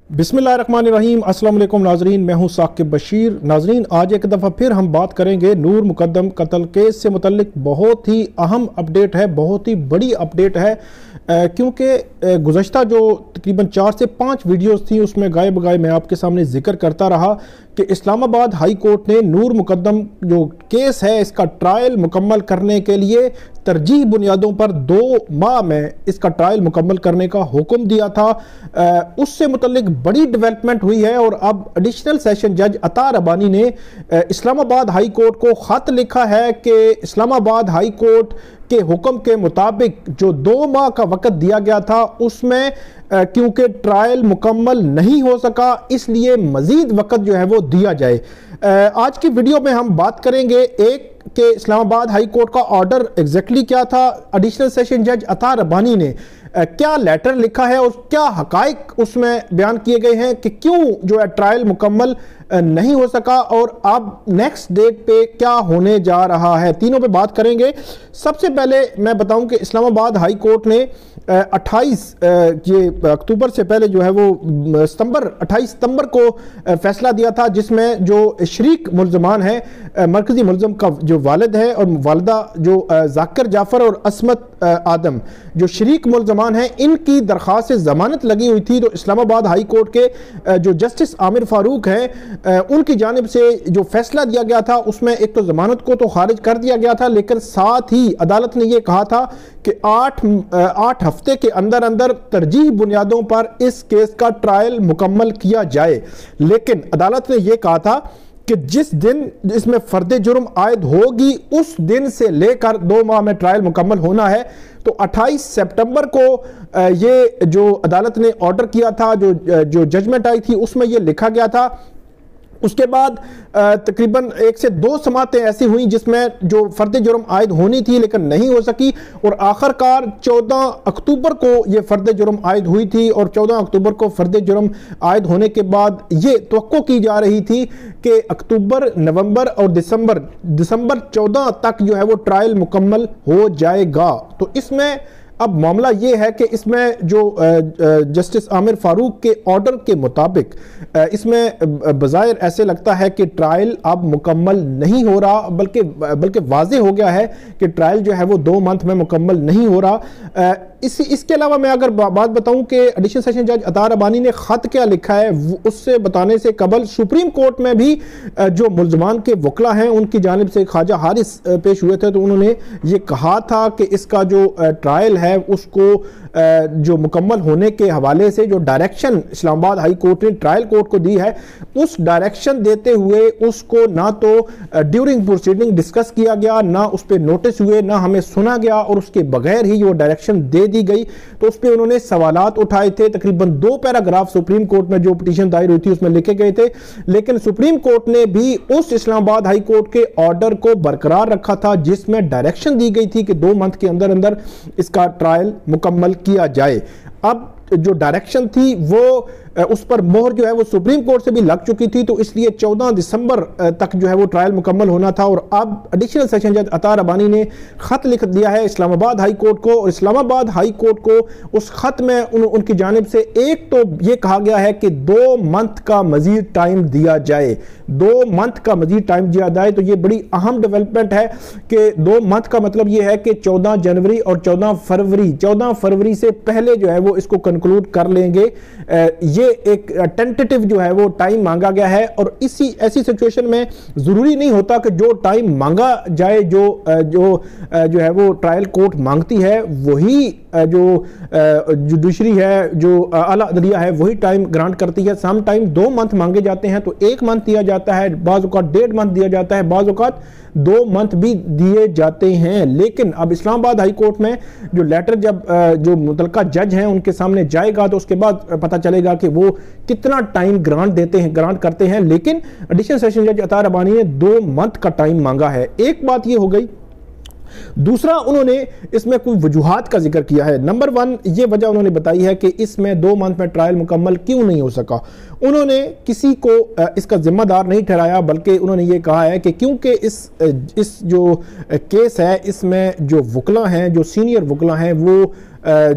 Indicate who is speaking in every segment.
Speaker 1: बिस्मिल्लाहिर्रहमानिर्रहीम। अस्सलाम वालेकुम नाजरीन, मैं हूं साकिब बशीर। नाजरीन, आज एक दफ़ा फिर हम बात करेंगे नूर मुकद्दम कत्ल केस से मुतल्लिक। बहुत ही अहम अपडेट है, बहुत ही बड़ी अपडेट है, क्योंकि गुज़श्ता जो तकरीबन 4 से 5 वीडियोस थी उसमें गाय बगाए मैं आपके सामने जिक्र करता रहा कि इस्लामाबाद हाई कोर्ट ने नूर मुकद्दम जो केस है इसका ट्रायल मुकम्मल करने के लिए तरजीह बुनियादों पर 2 माह में इसका ट्रायल मुकम्मल करने का हुक्म दिया था। उससे मुतल्लिक बड़ी डेवलपमेंट हुई है और अब एडिशनल सेशन जज अता रबानी ने इस्लामाबाद हाई कोर्ट को ख़त लिखा है कि इस्लामाबाद हाई कोर्ट के हुक्म के मुताबिक जो 2 माह का वक़्त दिया गया था उसमें क्योंकि ट्रायल मुकम्मल नहीं हो सका, इसलिए मज़ीद वक़्त जो है वो दिया जाए। आज की वीडियो में हम बात करेंगे एक कि इस्लामाबाद हाई कोर्ट का ऑर्डर एग्जैक्टली क्या था, एडिशनल सेशन जज अता रबानी ने क्या लेटर लिखा है और क्या हकाइक उसमें बयान किए गए हैं कि क्यों जो है ट्रायल मुकम्मल नहीं हो सका और अब नेक्स्ट डेट पे क्या होने जा रहा है। तीनों पे बात करेंगे। सबसे पहले मैं बताऊं कि इस्लामाबाद हाई कोर्ट ने 28 अक्टूबर से पहले जो है वो 28 सितंबर को फैसला दिया था, जिसमें जो शरीक मुल्ज़मान है मरकज़ी मुल्ज़म का जो वालिद है और वालिदा जो ज़ाकिर जाफ़र और असमत आदम जो शरीक मुल्ज़मान हैं, इनकी दरख्वास्त से ज़मानत लगी हुई थी। तो इस्लामाबाद हाई कोर्ट के जो जस्टिस आमिर फ़ारूक हैं उनकी जानिब से जो फैसला दिया गया था उसमें एक तो ज़मानत को तो खारिज कर दिया गया था, लेकिन साथ ही अदालत ने यह कहा था कि 8 हफ्ते के अंदर अंदर तरजीह बुनियादों पर इस केस का ट्रायल मुकम्मल किया जाए। लेकिन अदालत ने यह कहा था कि जिस दिन इसमें फर्द जुर्म आयद होगी उस दिन से लेकर 2 माह में ट्रायल मुकम्मल होना है। तो 28 सितंबर को ये जो अदालत ने ऑर्डर किया था, जो जजमेंट आई थी उसमें ये लिखा गया था। उसके बाद तकरीबन 1 से 2 समातें ऐसी हुई जिसमें जो फर्द जुर्म आयद होनी थी लेकिन नहीं हो सकी और आखिरकार 14 अक्टूबर को ये फर्द जुर्म आयद हुई थी और 14 अक्टूबर को फर्द जुर्म आयद होने के बाद ये तवक्को की जा रही थी कि अक्टूबर, नवंबर और दिसंबर 14 तक जो है वो ट्रायल मुकम्मल हो जाएगा। तो इसमें अब मामला ये है कि इसमें जो जस्टिस आमिर फ़ारूक के ऑर्डर के मुताबिक इसमें बज़ाहिर ऐसे लगता है कि ट्रायल अब मुकम्मल नहीं हो रहा, बल्कि वाज़ेह हो गया है कि ट्रायल जो है वो 2 मंथ में मुकम्मल नहीं हो रहा। इसके अलावा मैं अगर बात बताऊं कि एडिशनल सेशन जज अता रबानी ने ख़त क्या लिखा है उससे बताने से कबल सुप्रीम कोर्ट में भी जो मुल्ज़मान के वकला हैं उनकी जानिब से ख्वाजा हारिस पेश हुए थे, तो उन्होंने ये कहा था कि इसका जो ट्रायल है उसको जो मुकम्मल होने के हवाले से जो डायरेक्शन इस्लामाबाद हाई कोर्ट ने ट्रायल कोर्ट को दी है उस डायरेक्शन देते हुए उसको ना तो ड्यूरिंग प्रोसीडिंग डिस्कस किया गया, ना उस पर नोटिस हुए, ना हमें सुना गया और उसके बगैर ही वो डायरेक्शन दे दी गई। तो उस पर उन्होंने सवालात उठाए थे। तकरीबन 2 पैराग्राफ सुप्रीम कोर्ट में जो पिटीशन दायर हुई थी उसमें लिखे गए थे, लेकिन सुप्रीम कोर्ट ने भी उस इस्लामाबाद हाई कोर्ट के ऑर्डर को बरकरार रखा था जिसमें डायरेक्शन दी गई थी कि 2 मंथ के अंदर अंदर इसका ट्रायल मुकम्मल किया जाए। अब जो डायरेक्शन थी वो उस पर मोहर जो है वो सुप्रीम कोर्ट से भी लग चुकी थी, तो इसलिए 14 दिसंबर तक जो है वो ट्रायल मुकम्मल होना था। और अब एडिशनल सेशन जज अता रबानी ने ख़त लिख दिया है इस्लामाबाद हाई कोर्ट को और इस्लामाबाद हाई कोर्ट को उस ख़त में उनकी जानिब से एक तो ये कहा गया है कि 2 मंथ का मज़ीद टाइम दिया जाए, 2 मंथ का मज़ीद टाइम दिया जाए। तो ये बड़ी अहम डेवलपमेंट है कि 2 मंथ का मतलब ये है कि 14 जनवरी और 14 फरवरी से पहले जो है वो इसको कंक्लूड कर लेंगे। ये एक टेंटेटिव जो है वो टाइम मांगा गया है और ऐसी सिचुएशन में जरूरी नहीं होता कि जो टाइम मांगा जाए जो है वो ट्रायल कोर्ट मांगती है वही जो जुडिशरी है, जो आला अदलिया है वही टाइम ग्रांट करती है। सम टाइम 2 मंथ मांगे जाते हैं तो 1 मंथ दिया जाता है, बाज़ औक़ात 1.5 मंथ दिया जाता है, बाज़ औक़ात 2 मंथ भी दिए जाते हैं। लेकिन अब इस्लामाबाद हाई कोर्ट में जो लेटर जब जो मुतलका जज हैं उनके सामने जाएगा तो उसके बाद पता चलेगा कि वो कितना टाइम ग्रांट करते हैं। लेकिन एडिशनल सेशन जज अता रबानी ने 2 मंथ का टाइम मांगा है। एक बात ये हो गई। दूसरा, उन्होंने इसमें कोई वजूहात का जिक्र किया है। नंबर 1 ये वजह उन्होंने बताई है कि इसमें 2 मंथ में ट्रायल मुकम्मल क्यों नहीं हो सका। उन्होंने किसी को इसका जिम्मेदार नहीं ठहराया, बल्कि उन्होंने ये कहा है कि क्योंकि इस जो केस है इसमें जो वकला हैं, जो सीनियर वकला हैं, वो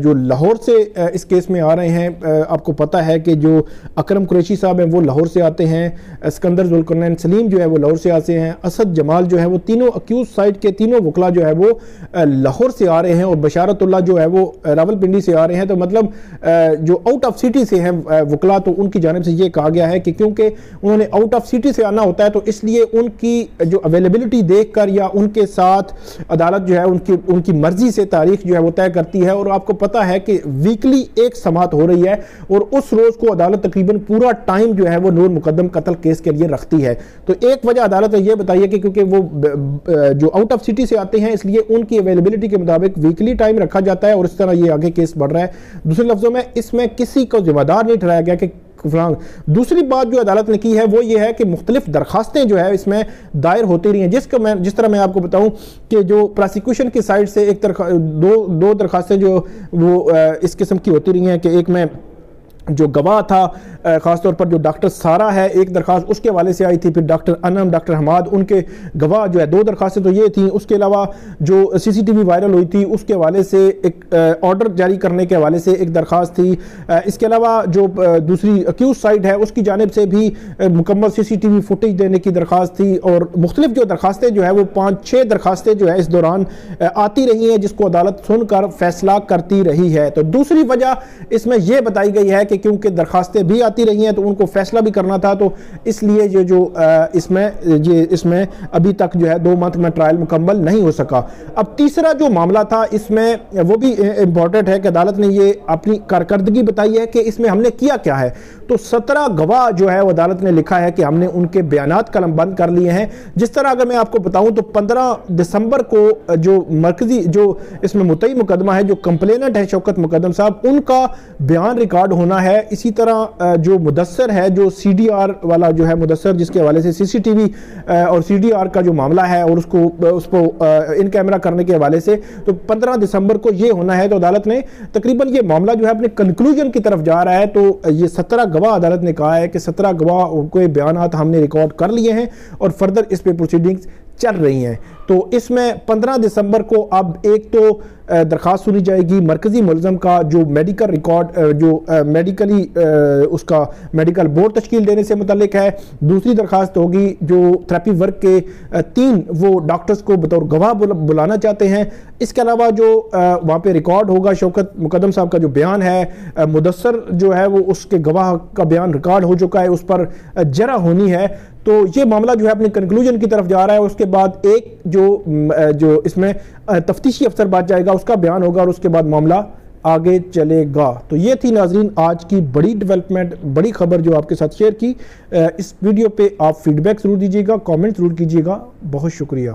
Speaker 1: جو لاہور سے اس کیس میں آ رہے ہیں، آپ کو پتہ ہے کہ جو اکرم قریشی صاحب ہیں وہ لاہور سے آتے ہیں، اسکندر ذوالقرنین سلیم جو ہے وہ لاہور سے آتے ہیں، اسد جمال جو ہے وہ تینوں اکیوز سائٹ کے تینوں وکلا جو ہے وہ لاہور سے آ رہے ہیں، اور بشارت اللہ جو ہے وہ راولپنڈی سے آ رہے ہیں۔ تو مطلب جو آؤٹ آف سٹی سے ہیں وکلا، تو ان کی جانب سے یہ کہا گیا ہے کہ کیونکہ انہوں نے آؤٹ آف سٹی سے آنا ہوتا ہے تو اس لیے ان کی جو اویلیبلٹی دیکھ کر یا ان کے ساتھ عدالت جو ہے ان کی مرضی سے تاریخ جو ہے وہ طے کرتی ہے، اور آپ کو پتہ ہے کہ ویکلی ایک سماعت ہو رہی ہے، اور اس روز کو عدالت تقریباً پورا ٹائم جو ہے وہ نور مقدم قتل کیس کے لیے رکھتی ہے۔ تو ایک وجہ عدالت یہ بتائیے کہ کیونکہ وہ جو آؤٹ آف سٹی سے آتے ہیں اس لیے ان کی اویلیبلٹی کے مطابق ویکلی ٹائم رکھا جاتا ہے، اور اس طرح یہ آگے کیس بڑھ رہا ہے۔ دوسرے لفظوں میں اس میں کسی کو ذمہ دار نہیں ٹھہرایا گیا کہ دوسری بات جو عدالت نے کی ہے وہ یہ ہے کہ مختلف درخواستیں جو ہے اس میں دائر ہوتی رہی ہیں، جس طرح میں آپ کو بتاؤں کہ جو پراسیکیوشن کی سائڈ سے دو درخواستیں جو وہ اس قسم کی ہوتی رہی ہیں کہ ایک میں جو گواہ تھا خاص طور پر جو ڈاکٹر سارا ہے، ایک درخواست اس کے حوالے سے آئی تھی، پھر ڈاکٹر انم، ڈاکٹر حماد، ان کے گواہ جو ہے دو درخواستیں تو یہ تھیں۔ اس کے علاوہ جو سی سی ٹی وی وائرل ہوئی تھی اس کے حوالے سے ایک آرڈر جاری کرنے کے حوالے سے ایک درخواست تھی۔ اس کے علاوہ جو دوسری اکیوز سائٹ ہے اس کی جانب سے بھی مکمل سی سی ٹی وی فوٹیج دینے کی درخواست تھی، اور مختلف جو درخواستیں جو ہے وہ 5-6 درخواستیں جو ہے اس دوران آتی رہی ہیں جس کو عدالت سن کر فیصلہ کرتی رہی ہے۔ تو دوسری وجہ اس میں یہ بتائی گئی ہے کہ کیونکہ درخواستیں بھی آتی رہی ہیں تو ان کو فیصلہ بھی کرنا تھا، تو اس لیے اس میں ابھی تک جو ہے 2 منتھ میں ٹرائل مکمل نہیں ہو سکا۔ اب تیسرا جو معاملہ تھا اس میں وہ بھی امپورٹنٹ ہے کہ عدالت نے یہ اپنی کارکردگی بتائی ہے کہ اس میں ہم نے کیا کیا ہے۔ تو 17 گواہ جو ہے وہ عدالت نے لکھا ہے کہ ہم نے ان کے بیانات قلم بند کر لیے ہیں۔ جس طرح اگر میں آپ کو بتاؤں تو 15 دسمبر کو جو مرکزی جو اس میں مدعی مقدمہ ہے، جو کمپلیننٹ ہے شوکت مقدم صاحب، ان کا بیان ریکارڈ ہونا ہے۔ اسی طرح جو مدثر ہے، جو سی ڈی آر والا جو ہے مدثر، جس کے حوالے سے سی سی ٹی وی اور سی ڈی آر کا جو معاملہ ہے اور اس کو ان کیمرہ کرنے کے حوالے سے، تو 15 دسمبر کو یہ ہونا ہے۔ تو عدالت نے تقریباً یہ معاملہ جو ہے اپنے کنکلوژن کی طرف جا رہا ہے۔ تو یہ 17 گواہ عدالت نے کہا ہے کہ 17 گواہ کو بیانات ہم نے ریکارڈ کر لیے ہیں اور فردر اس پہ پروسیڈنگز چل رہی ہیں۔ تو اس میں 15 دسمبر کو اب ایک تو درخواست سنی جائے گی مرکزی ملزم کا جو میڈیکل ریکارڈ جو میڈیکلی اس کا میڈیکل بورڈ تشکیل دینے سے متعلق ہے۔ دوسری درخواست ہوگی جو تھراپی ورک کے 3 وہ ڈاکٹرز کو بطور گواہ بلانا چاہتے ہیں۔ اس کے علاوہ جو وہاں پہ ریکارڈ ہوگا شوکت مقدم صاحب کا جو بیان ہے، مدثر جو ہے وہ اس کے گواہ کا بیان ریکارڈ ہو چکا ہے، اس پر جرح ہونی ہے۔ تو یہ معاملہ جو ہے اپنے کنکلوژن کی طرف جا رہا ہے۔ اس کے بعد ایک جو اس میں تفتیشی افسر بات جائے گا، اس کا بیان ہوگا، اور اس کے بعد معاملہ آگے چلے گا۔ تو یہ تھی ناظرین آج کی بڑی ڈیولپمنٹ، بڑی خبر جو آپ کے ساتھ شیئر کی۔ اس ویڈیو پہ آپ فیڈ بیک ضرور دیجیے گا، کامنٹ ضرور کیجیے گا۔ بہت شکریہ۔